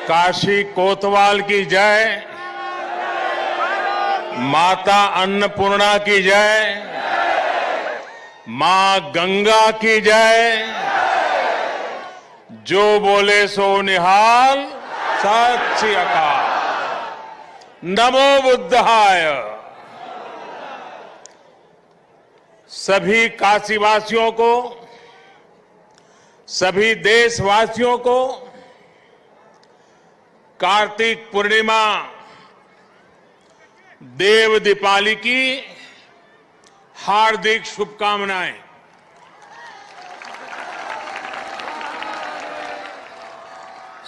काशी कोतवाल की जय, माता अन्नपूर्णा की जय, मां गंगा की जय। जो बोले सो निहाल, सत श्री अकाल। नमो बुद्धाय। सभी काशीवासियों को, सभी देशवासियों को कार्तिक पूर्णिमा देव दीपावली की हार्दिक शुभकामनाएं।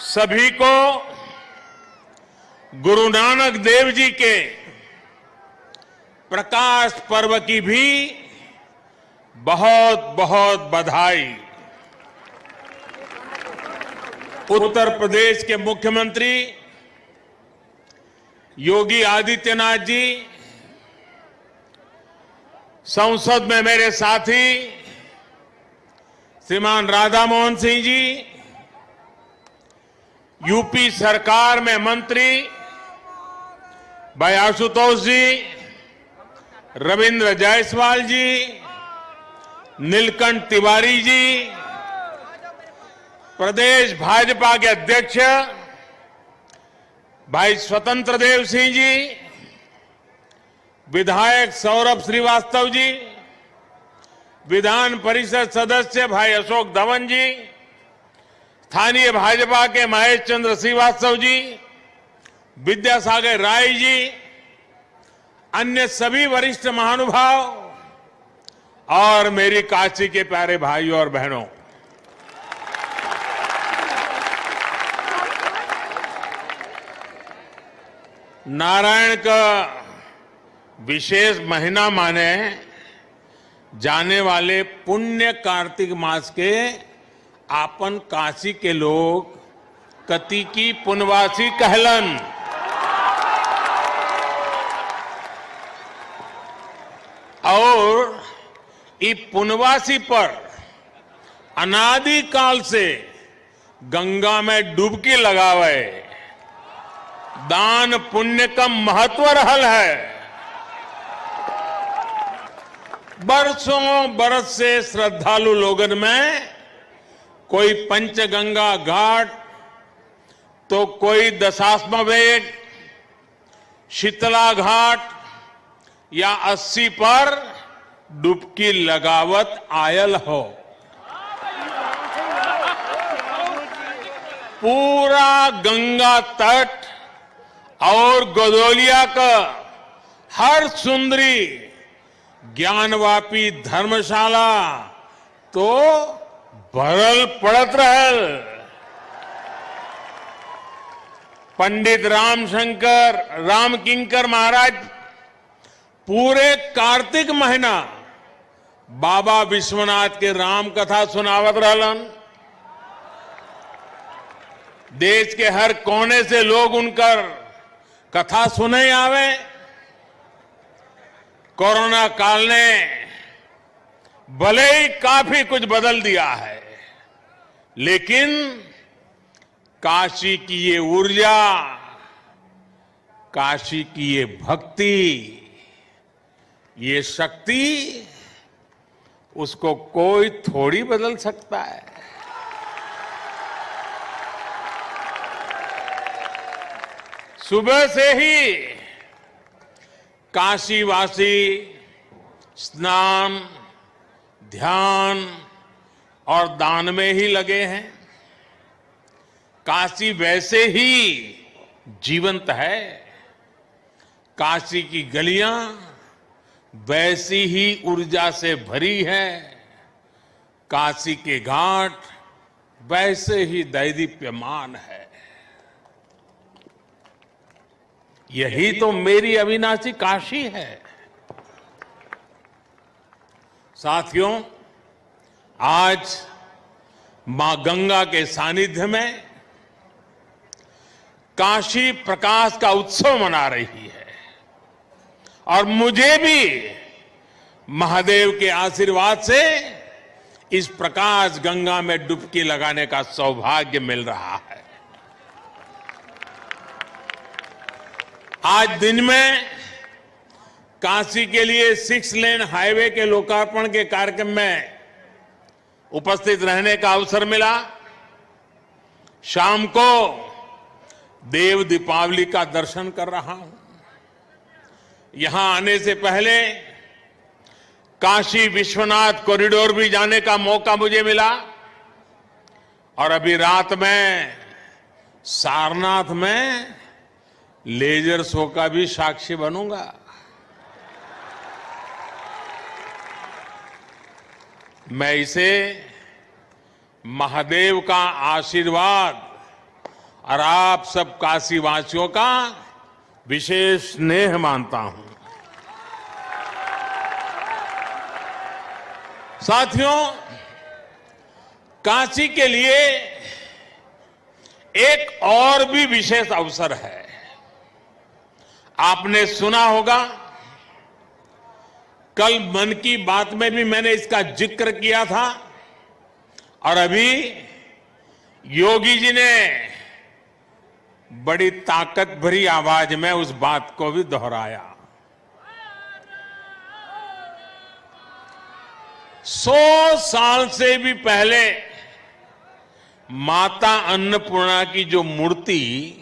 सभी को गुरु नानक देव जी के प्रकाश पर्व की भी बहुत बहुत बधाई। उत्तर प्रदेश के मुख्यमंत्री योगी आदित्यनाथ जी, संसद में मेरे साथी श्रीमान राधा मोहन सिंह जी, यूपी सरकार में मंत्री भाई आशुतोष जी, रविंद्र जायसवाल जी, नीलकंठ तिवारी जी, प्रदेश भाजपा के अध्यक्ष भाई स्वतंत्र देव सिंह जी, विधायक सौरभ श्रीवास्तव जी, विधान परिषद सदस्य भाई अशोक धवन जी, स्थानीय भाजपा के महेश चंद्र श्रीवास्तव जी, विद्यासागर राय जी, अन्य सभी वरिष्ठ महानुभाव और मेरी काशी के प्यारे भाइयों और बहनों, नारायण का विशेष महीना माने जाने वाले पुण्य कार्तिक मास के आपन काशी के लोग कति की पुनवासी कहलन। और ई पुनवासी पर अनादि काल से गंगा में डुबकी लगावे दान पुण्य का महत्व रहल है। बरसों बरस से श्रद्धालु लोगन में कोई पंचगंगा घाट, तो कोई दशाश्वमेध, शीतला घाट या 80 पर डुबकी लगावत आयल हो। पूरा गंगा तट और गोदोलिया का हर सुंदरी ज्ञानवापी धर्मशाला तो भरल पड़त रहल। पंडित रामशंकर रामकिंकर महाराज पूरे कार्तिक महीना बाबा विश्वनाथ के राम कथा सुनावत रहलन। देश के हर कोने से लोग उनकर कथा सुने आवे। कोरोना काल ने भले ही काफी कुछ बदल दिया है, लेकिन काशी की ये ऊर्जा, काशी की ये भक्ति, ये शक्ति, उसको कोई थोड़ी बदल सकता है। सुबह से ही काशीवासी स्नान, ध्यान और दान में ही लगे हैं। काशी वैसे ही जीवंत है। काशी की गलियां वैसी ही ऊर्जा से भरी है। काशी के घाट वैसे ही दैदीप्यमान है। यही तो मेरी अविनाशी काशी है। साथियों, आज मां गंगा के सानिध्य में काशी प्रकाश का उत्सव मना रही है और मुझे भी महादेव के आशीर्वाद से इस प्रकाश गंगा में डुबकी लगाने का सौभाग्य मिल रहा है। आज दिन में काशी के लिए 6 लेन हाईवे के लोकार्पण के कार्यक्रम में उपस्थित रहने का अवसर मिला। शाम को देव दीपावली का दर्शन कर रहा हूं। यहां आने से पहले काशी विश्वनाथ कॉरिडोर भी जाने का मौका मुझे मिला और अभी रात में सारनाथ में लेजर शो का भी साक्षी बनूंगा। मैं इसे महादेव का आशीर्वाद और आप सब काशीवासियों का विशेष स्नेह मानता हूं। साथियों, काशी के लिए एक और भी विशेष अवसर है। आपने सुना होगा, कल मन की बात में भी मैंने इसका जिक्र किया था और अभी योगी जी ने बड़ी ताकत भरी आवाज में उस बात को भी दोहराया। 100 साल से भी पहले माता अन्नपूर्णा की जो मूर्ति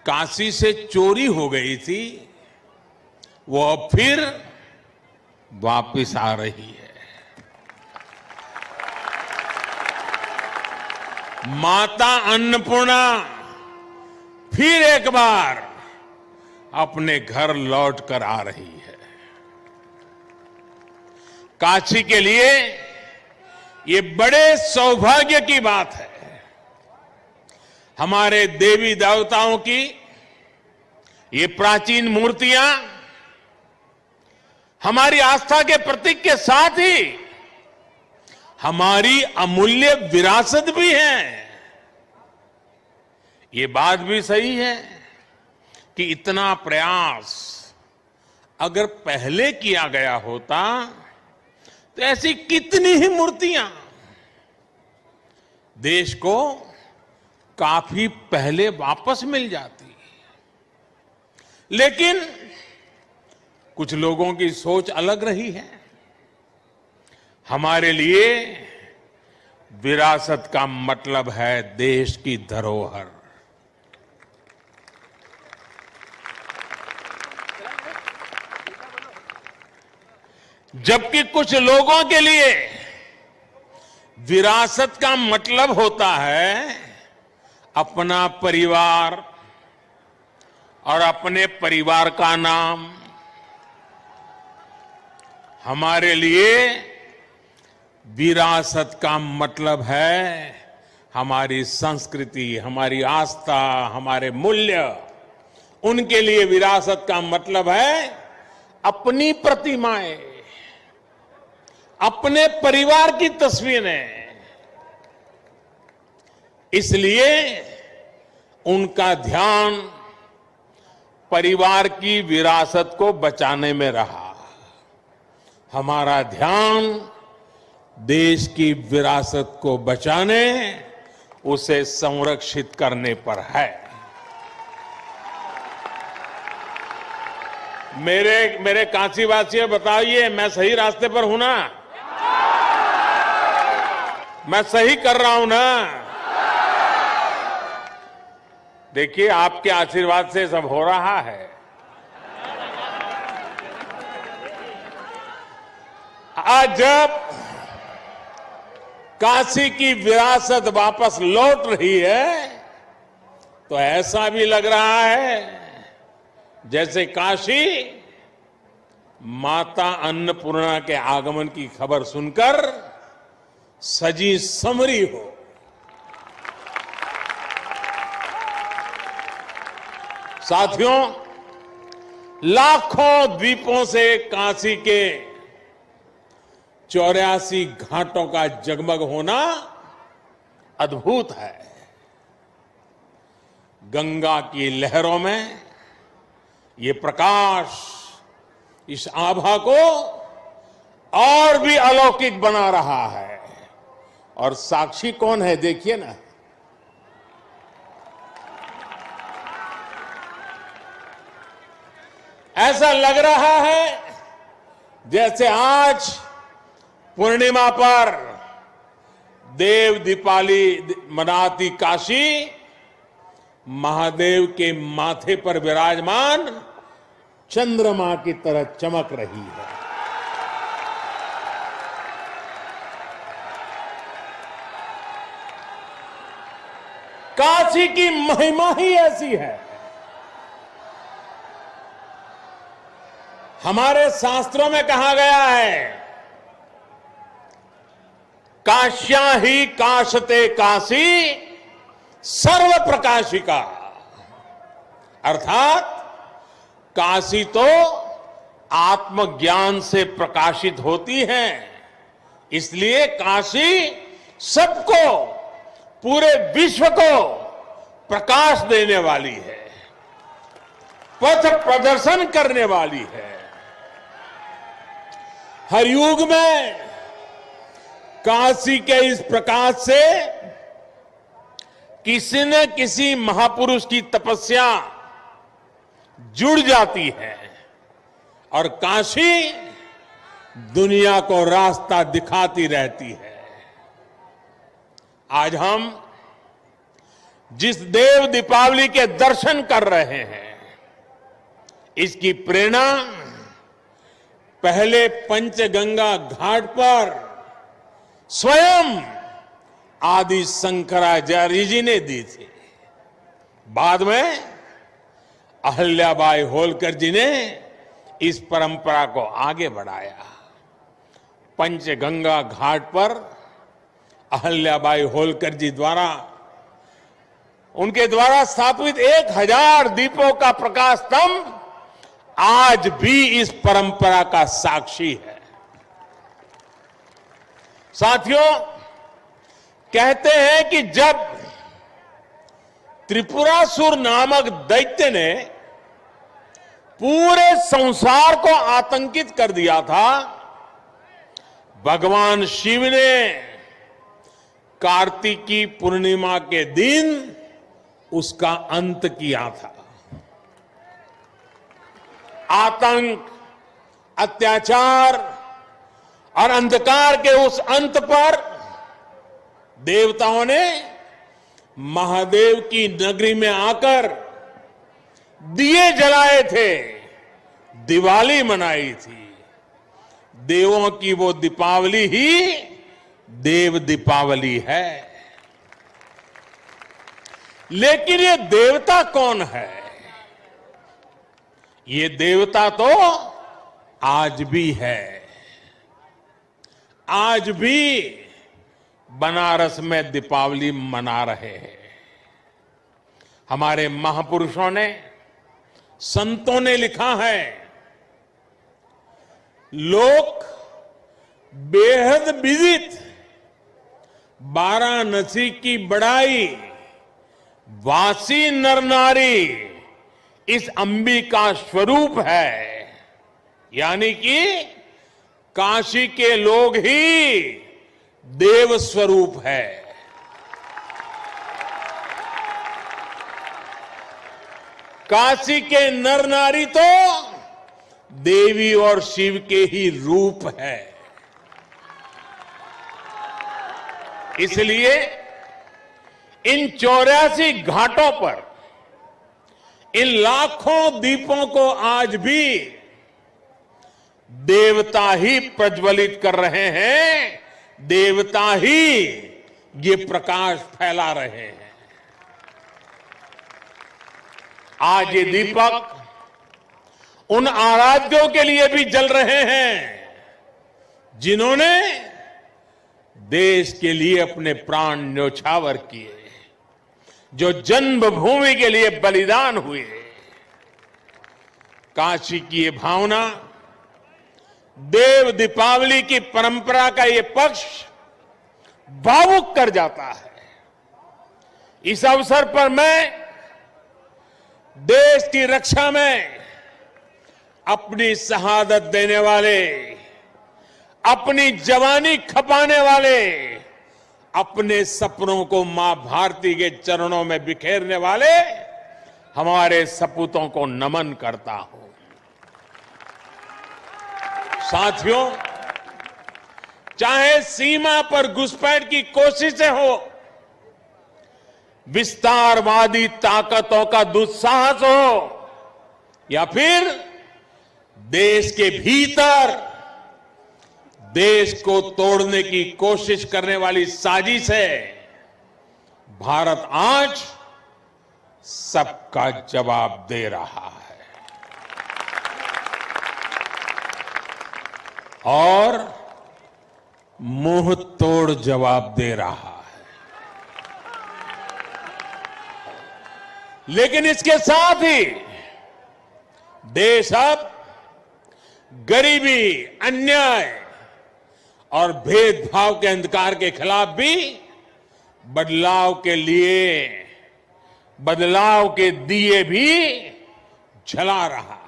काशी से चोरी हो गई थी, वो अब फिर वापिस आ रही है। माता अन्नपूर्णा फिर एक बार अपने घर लौट कर आ रही है। काशी के लिए ये बड़े सौभाग्य की बात है। हमारे देवी देवताओं की ये प्राचीन मूर्तियां हमारी आस्था के प्रतीक के साथ ही हमारी अमूल्य विरासत भी है। ये बात भी सही है कि इतना प्रयास अगर पहले किया गया होता तो ऐसी कितनी ही मूर्तियां देश को काफी पहले वापस मिल जाती। लेकिन कुछ लोगों की सोच अलग रही है। हमारे लिए विरासत का मतलब है देश की धरोहर। जबकि कुछ लोगों के लिए विरासत का मतलब होता है अपना परिवार और अपने परिवार का नाम। हमारे लिए विरासत का मतलब है हमारी संस्कृति, हमारी आस्था, हमारे मूल्य। उनके लिए विरासत का मतलब है अपनी प्रतिमाएं, अपने परिवार की तस्वीरें। इसलिए उनका ध्यान परिवार की विरासत को बचाने में रहा। हमारा ध्यान देश की विरासत को बचाने, उसे संरक्षित करने पर है। मेरे काशीवासियों, बताइए मैं सही रास्ते पर हूं ना? मैं सही कर रहा हूं ना? देखिए, आपके आशीर्वाद से सब हो रहा है। आज जब काशी की विरासत वापस लौट रही है तो ऐसा भी लग रहा है जैसे काशी माता अन्नपूर्णा के आगमन की खबर सुनकर सजी संवरी हो। साथियों, लाखों द्वीपों से काशी के 84 घाटों का जगमग होना अद्भुत है। गंगा की लहरों में ये प्रकाश इस आभा को और भी अलौकिक बना रहा है। और साक्षी कौन है, देखिए ना। ऐसा लग रहा है जैसे आज पूर्णिमा पर देव दीपावली मनाती काशी महादेव के माथे पर विराजमान चंद्रमा की तरह चमक रही है। काशी की महिमा ही ऐसी है। हमारे शास्त्रों में कहा गया है, काश्या ही काशते काशी सर्व प्रकाशिका, अर्थात काशी तो आत्मज्ञान से प्रकाशित होती है, इसलिए काशी सबको, पूरे विश्व को प्रकाश देने वाली है, पथ प्रदर्शन करने वाली है। हर युग में काशी के इस प्रकाश से किसी न किसी महापुरुष की तपस्या जुड़ जाती है और काशी दुनिया को रास्ता दिखाती रहती है। आज हम जिस देव दीपावली के दर्शन कर रहे हैं, इसकी प्रेरणा पहले पंचगंगा घाट पर स्वयं आदि शंकराचार्य जी ने दी थी। बाद में अहल्याबाई होलकर जी ने इस परंपरा को आगे बढ़ाया। पंचगंगा घाट पर अहल्याबाई होलकर जी द्वारा, उनके द्वारा स्थापित 1000 दीपों का प्रकाश स्तंभ आज भी इस परंपरा का साक्षी है। साथियों, कहते हैं कि जब त्रिपुरासुर नामक दैत्य ने पूरे संसार को आतंकित कर दिया था, भगवान शिव ने कार्तिकी पूर्णिमा के दिन उसका अंत किया था। आतंक, अत्याचार और अंधकार के उस अंत पर देवताओं ने महादेव की नगरी में आकर दिए जलाए थे, दिवाली मनाई थी। देवों की वो दीपावली ही देव दीपावली है। लेकिन ये देवता कौन है? ये देवता तो आज भी है। आज भी बनारस में दीपावली मना रहे हैं। हमारे महापुरुषों ने, संतों ने लिखा है, लोक बेहद विदित वाराणसी की बड़ाई, वासी नर नारी इस अंबिका स्वरूप है। यानी कि काशी के लोग ही देव स्वरूप है। काशी के नर नारी तो देवी और शिव के ही रूप है। इसलिए इन 84 घाटों पर इन लाखों दीपों को आज भी देवता ही प्रज्वलित कर रहे हैं, देवता ही ये प्रकाश फैला रहे हैं। आज ये दीपक उन आराध्यों के लिए भी जल रहे हैं जिन्होंने देश के लिए अपने प्राण न्योछावर किए, जो जन्मभूमि के लिए बलिदान हुए। काशी की ये भावना, देव दीपावली की परंपरा का ये पक्ष भावुक कर जाता है। इस अवसर पर मैं देश की रक्षा में अपनी शहादत देने वाले, अपनी जवानी खपाने वाले, अपने सपनों को मां भारती के चरणों में बिखेरने वाले हमारे सपूतों को नमन करता हूं। साथियों, चाहे सीमा पर घुसपैठ की कोशिशें हो, विस्तारवादी ताकतों का दुस्साहस हो, या फिर देश के भीतर देश को तोड़ने की कोशिश करने वाली साजिश है, भारत आज सबका जवाब दे रहा है और मुंह तोड़ जवाब दे रहा है। लेकिन इसके साथ ही देश अब गरीबी, अन्याय और भेदभाव के अंधकार के खिलाफ भी बदलाव के दिए भी जला रहा है।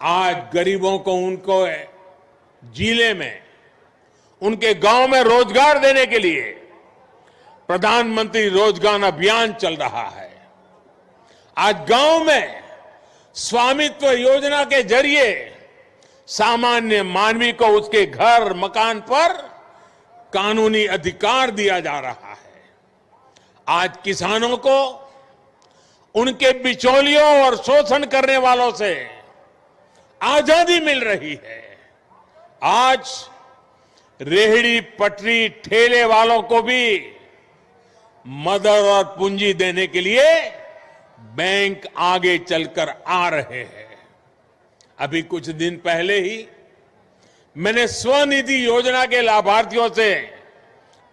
आज गरीबों को उनको जिले में, उनके गांव में रोजगार देने के लिए प्रधानमंत्री रोजगार अभियान चल रहा है। आज गांव में स्वामित्व योजना के जरिए सामान्य मानवी को उसके घर, मकान पर कानूनी अधिकार दिया जा रहा है। आज किसानों को उनके बिचौलियों और शोषण करने वालों से आजादी मिल रही है। आज रेहड़ी पटरी ठेले वालों को भी मदद और पूंजी देने के लिए बैंक आगे चलकर आ रहे हैं। अभी कुछ दिन पहले ही मैंने स्वनिधि योजना के लाभार्थियों से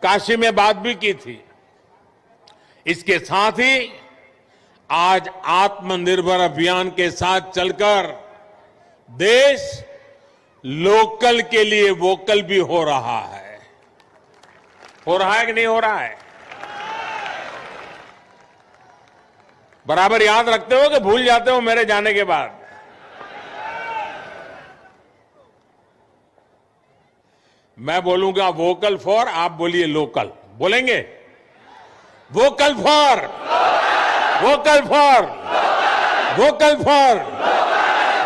काशी में बात भी की थी। इसके साथ ही आज आत्मनिर्भर अभियान के साथ चलकर देश लोकल के लिए वोकल भी हो रहा है। हो रहा है कि नहीं हो रहा है? बराबर याद रखते हो कि भूल जाते हो मेरे जाने के बाद? मैं बोलूंगा वोकल फॉर, आप बोलिए लोकल। बोलेंगे vocal for, vocal for, vocal for,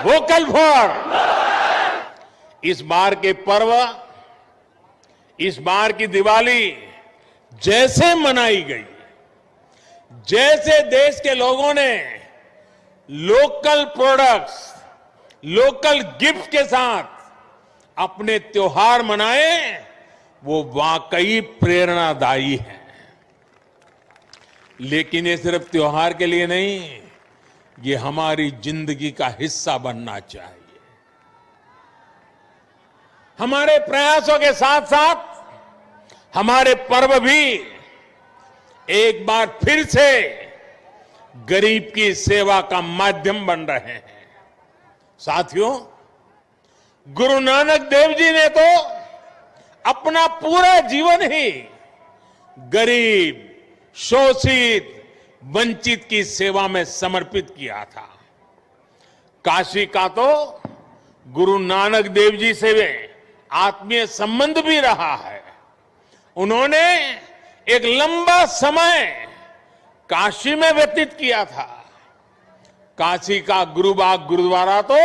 vocal for. इस बार के पर्व, इस बार की दिवाली जैसे मनाई गई, जैसे देश के लोगों ने लोकल प्रोडक्ट्स, लोकल गिफ्ट के साथ अपने त्योहार मनाए, वो वाकई प्रेरणादायी है। लेकिन ये सिर्फ त्योहार के लिए नहीं, ये हमारी जिंदगी का हिस्सा बनना चाहिए। हमारे प्रयासों के साथ साथ हमारे पर्व भी एक बार फिर से गरीब की सेवा का माध्यम बन रहे हैं। साथियों, गुरु नानक देव जी ने तो अपना पूरा जीवन ही गरीब, शोषित, वंचित की सेवा में समर्पित किया था। काशी का तो गुरु नानक देव जी से आत्मीय संबंध भी रहा है। उन्होंने एक लंबा समय काशी में व्यतीत किया था। काशी का गुरुबाग गुरुद्वारा तो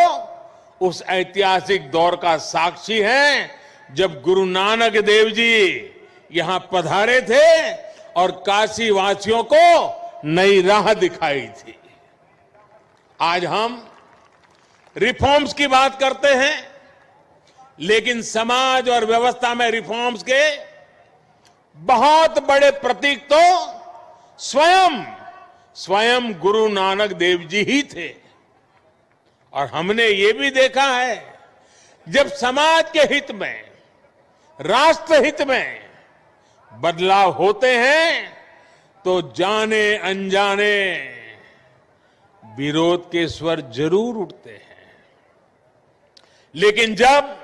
उस ऐतिहासिक दौर का साक्षी है जब गुरु नानक देव जी यहां पधारे थे और काशी वासियों को नई राह दिखाई थी। आज हम रिफॉर्म्स की बात करते हैं, लेकिन समाज और व्यवस्था में रिफॉर्म्स के बहुत बड़े प्रतीक तो स्वयं गुरु नानक देव जी ही थे। और हमने ये भी देखा है, जब समाज के हित में, राष्ट्र हित में बदलाव होते हैं तो जाने अनजाने विरोध के स्वर जरूर उठते हैं। लेकिन जब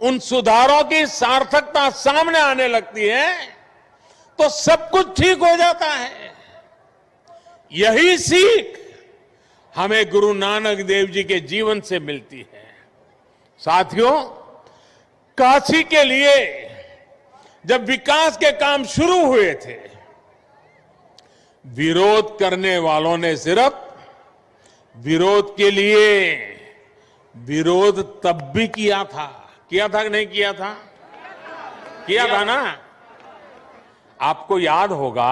उन सुधारों की सार्थकता सामने आने लगती है तो सब कुछ ठीक हो जाता है। यही सीख हमें गुरु नानक देव जी के जीवन से मिलती है। साथियों, काशी के लिए जब विकास के काम शुरू हुए थे, विरोध करने वालों ने सिर्फ विरोध के लिए विरोध तब भी किया था कि नहीं किया था? किया था ना। आपको याद होगा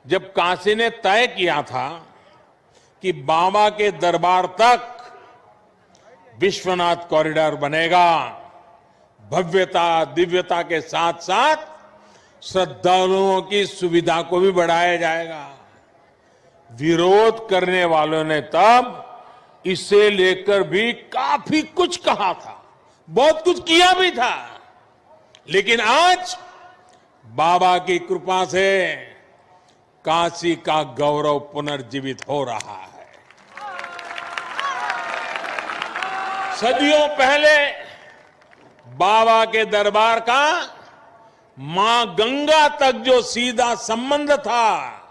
जब काशी ने तय किया था कि बाबा के दरबार तक विश्वनाथ कॉरिडोर बनेगा, भव्यता दिव्यता के साथ साथ श्रद्धालुओं की सुविधा को भी बढ़ाया जाएगा। विरोध करने वालों ने तब इसे लेकर भी काफी कुछ कहा था, बहुत कुछ किया भी था, लेकिन आज बाबा की कृपा से काशी का गौरव पुनर्जीवित हो रहा है। सदियों पहले बाबा के दरबार का मां गंगा तक जो सीधा संबंध था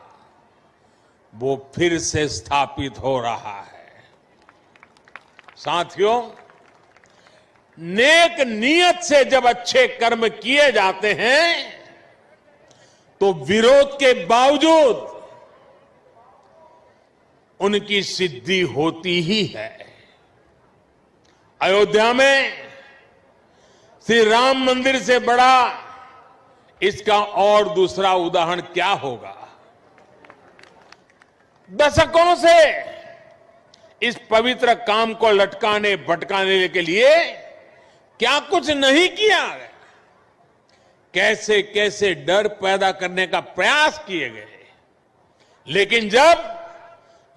वो फिर से स्थापित हो रहा है। साथियों, नेक नियत से जब अच्छे कर्म किए जाते हैं तो विरोध के बावजूद उनकी सिद्धि होती ही है। अयोध्या में श्री राम मंदिर से बड़ा इसका और दूसरा उदाहरण क्या होगा? दशकों से इस पवित्र काम को लटकाने भटकाने के लिए क्या कुछ नहीं किया गया, कैसे कैसे डर पैदा करने का प्रयास किए गए, लेकिन जब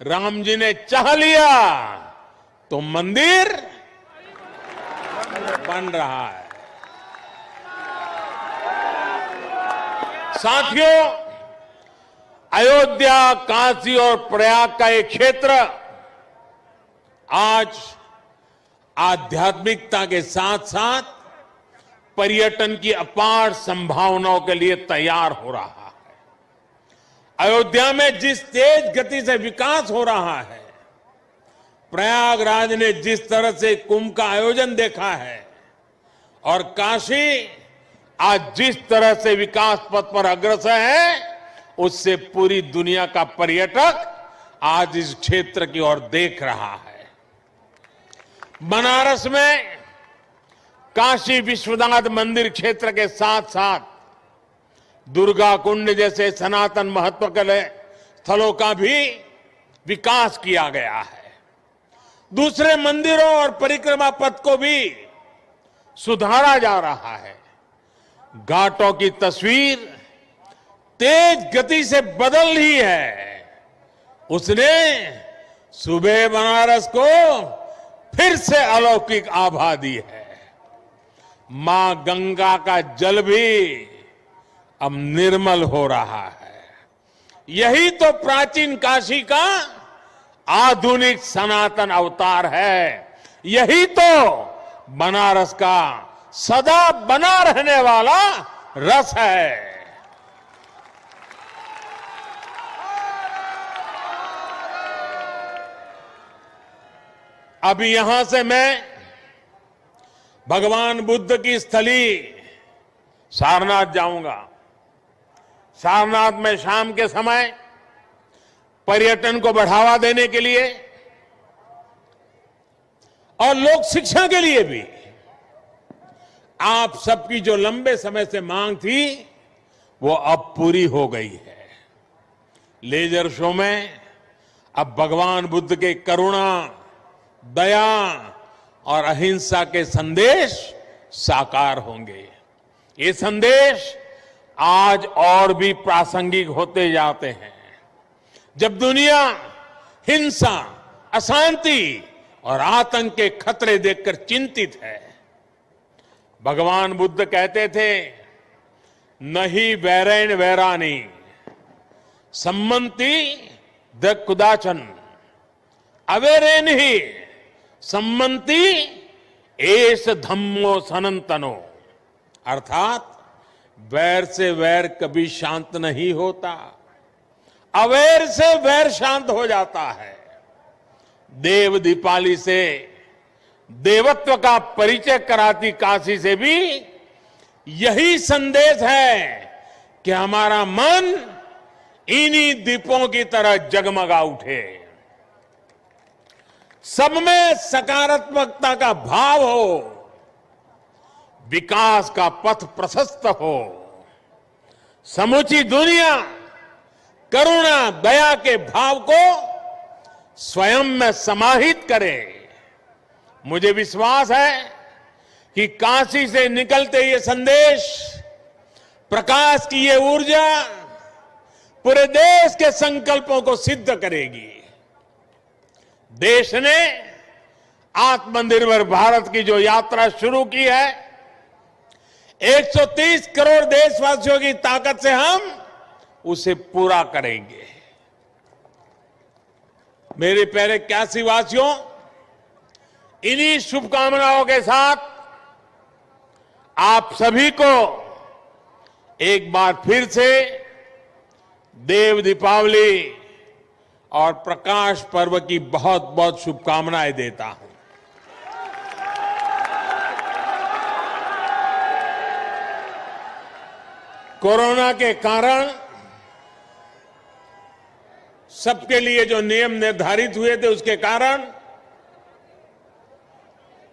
राम जी ने चाह लिया तो मंदिर बन रहा है। साथियों, अयोध्या, काशी और प्रयाग का एक क्षेत्र आज आध्यात्मिकता के साथ साथ पर्यटन की अपार संभावनाओं के लिए तैयार हो रहा है। अयोध्या में जिस तेज गति से विकास हो रहा है, प्रयागराज ने जिस तरह से कुंभ का आयोजन देखा है और काशी आज जिस तरह से विकास पथ पर अग्रसर है, उससे पूरी दुनिया का पर्यटक आज इस क्षेत्र की ओर देख रहा है। बनारस में काशी विश्वनाथ मंदिर क्षेत्र के साथ साथ दुर्गा कुंड जैसे सनातन महत्व के स्थलों का भी विकास किया गया है। दूसरे मंदिरों और परिक्रमा पथ को भी सुधारा जा रहा है। घाटों की तस्वीर तेज गति से बदल रही है। उसने सुबह बनारस को फिर से अलौकिक आभा दी है। मां गंगा का जल भी अब निर्मल हो रहा है। यही तो प्राचीन काशी का आधुनिक सनातन अवतार है। यही तो बनारस का सदा बना रहने वाला रस है। अभी यहां से मैं भगवान बुद्ध की स्थली सारनाथ जाऊंगा। सारनाथ में शाम के समय पर्यटन को बढ़ावा देने के लिए और लोक शिक्षा के लिए भी आप सबकी जो लंबे समय से मांग थी वो अब पूरी हो गई है। लेजर शो में अब भगवान बुद्ध के करुणा, दया और अहिंसा के संदेश साकार होंगे। ये संदेश आज और भी प्रासंगिक होते जाते हैं। जब दुनिया हिंसा, अशांति और आतंक के खतरे देखकर चिंतित है, भगवान बुद्ध कहते थे, नहीं वैरेण वैरानी सम्मति द कुदाचन अवेरेन ही सम्मति एस धम्मो सनंतनो। अर्थात वैर से वैर कभी शांत नहीं होता, अवैर से वैर शांत हो जाता है। देव दीपाली से देवत्व का परिचय कराती काशी से भी यही संदेश है कि हमारा मन इन्हीं दीपों की तरह जगमगा उठे। सब में सकारात्मकता का भाव हो, विकास का पथ प्रशस्त हो, समूची दुनिया करुणा दया के भाव को स्वयं में समाहित करे। मुझे विश्वास है कि काशी से निकलते ये संदेश, प्रकाश की ये ऊर्जा पूरे देश के संकल्पों को सिद्ध करेगी। देश ने आत्मनिर्भर भारत की जो यात्रा शुरू की है, 130 करोड़ देशवासियों की ताकत से हम उसे पूरा करेंगे। मेरे प्यारे काशीवासियों, इन्हीं शुभकामनाओं के साथ आप सभी को एक बार फिर से देव दीपावली और प्रकाश पर्व की बहुत बहुत शुभकामनाएं देता हूं। कोरोना के कारण सबके लिए जो नियम निर्धारित हुए थे, उसके कारण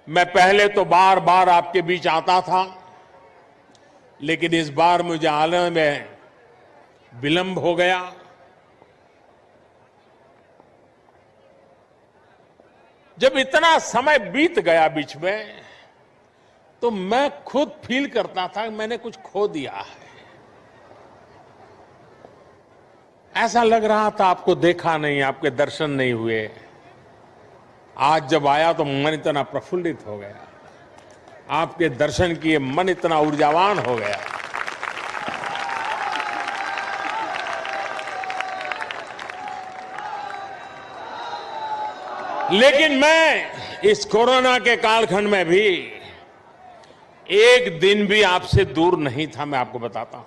मैं पहले तो बार बार आपके बीच आता था, लेकिन इस बार मुझे आने में विलंब हो गया। जब इतना समय बीत गया बीच में, तो मैं खुद फील करता था कि मैंने कुछ खो दिया है। ऐसा लग रहा था आपको देखा नहीं, आपके दर्शन नहीं हुए। आज जब आया तो मन इतना प्रफुल्लित हो गया, आपके दर्शन किए मन इतना ऊर्जावान हो गया। लेकिन मैं इस कोरोना के कालखंड में भी एक दिन भी आपसे दूर नहीं था। मैं आपको बताता हूं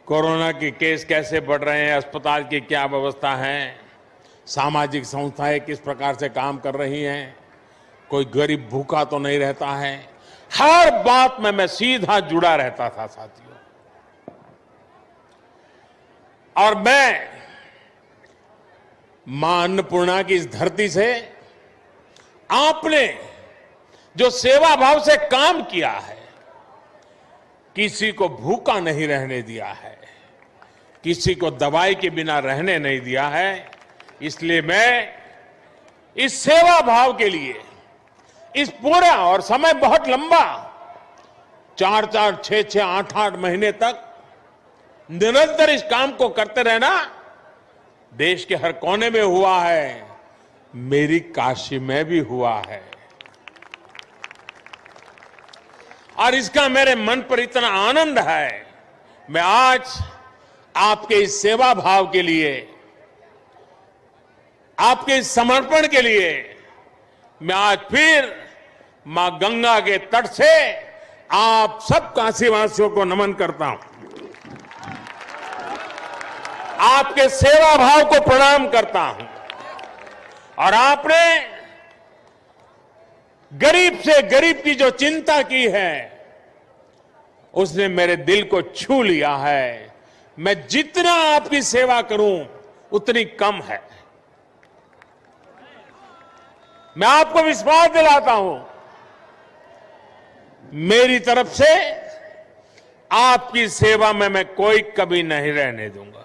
कोरोना के केस कैसे बढ़ रहे हैं, अस्पताल की क्या व्यवस्था है, सामाजिक संस्थाएं किस प्रकार से काम कर रही हैं, कोई गरीब भूखा तो नहीं रहता है। हर बात में मैं सीधा जुड़ा रहता था साथियों। और मैं मां अन्नपूर्णा की इस धरती से आपने जो सेवा भाव से काम किया है, किसी को भूखा नहीं रहने दिया है, किसी को दवाई के बिना रहने नहीं दिया है। इसलिए मैं इस सेवा भाव के लिए इस पूरा, और समय बहुत लंबा, 4-4, 6-6, 8-8 महीने तक निरंतर इस काम को करते रहना देश के हर कोने में हुआ है, मेरी काशी में भी हुआ है। और इसका मेरे मन पर इतना आनंद है। मैं आज आपके इस सेवा भाव के लिए, आपके इस समर्पण के लिए, मैं आज फिर मां गंगा के तट से आप सब काशीवासियों को नमन करता हूं, आपके सेवा भाव को प्रणाम करता हूं। और आपने गरीब से गरीब की जो चिंता की है, उसने मेरे दिल को छू लिया है। मैं जितना आपकी सेवा करूं उतनी कम है। मैं आपको विश्वास दिलाता हूं, मेरी तरफ से आपकी सेवा में मैं कोई कमी नहीं रहने दूंगा।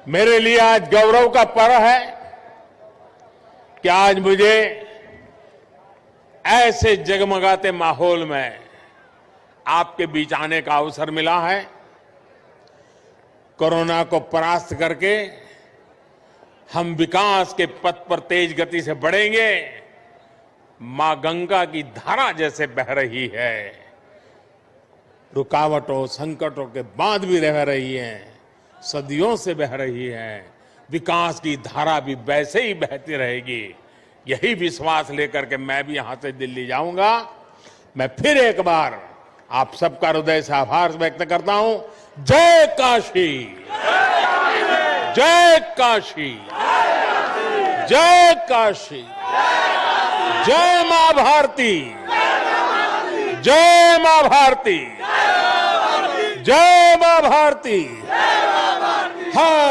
मेरे लिए आज गौरव का पर्व है कि आज मुझे ऐसे जगमगाते माहौल में आपके बीच आने का अवसर मिला है। कोरोना को परास्त करके हम विकास के पथ पर तेज गति से बढ़ेंगे। मां गंगा की धारा जैसे बह रही है, रुकावटों संकटों के बाद भी रह रही है, सदियों से बह रही है। विकास की धारा भी वैसे ही बहती रहेगी। यही विश्वास लेकर के मैं भी यहां से दिल्ली जाऊंगा। मैं फिर एक बार आप सबका हृदय से आभार व्यक्त करता हूं। जय काशी, जय काशी, जय काशी, जय मां भारती, जय मां भारती। जय मां भारती। हर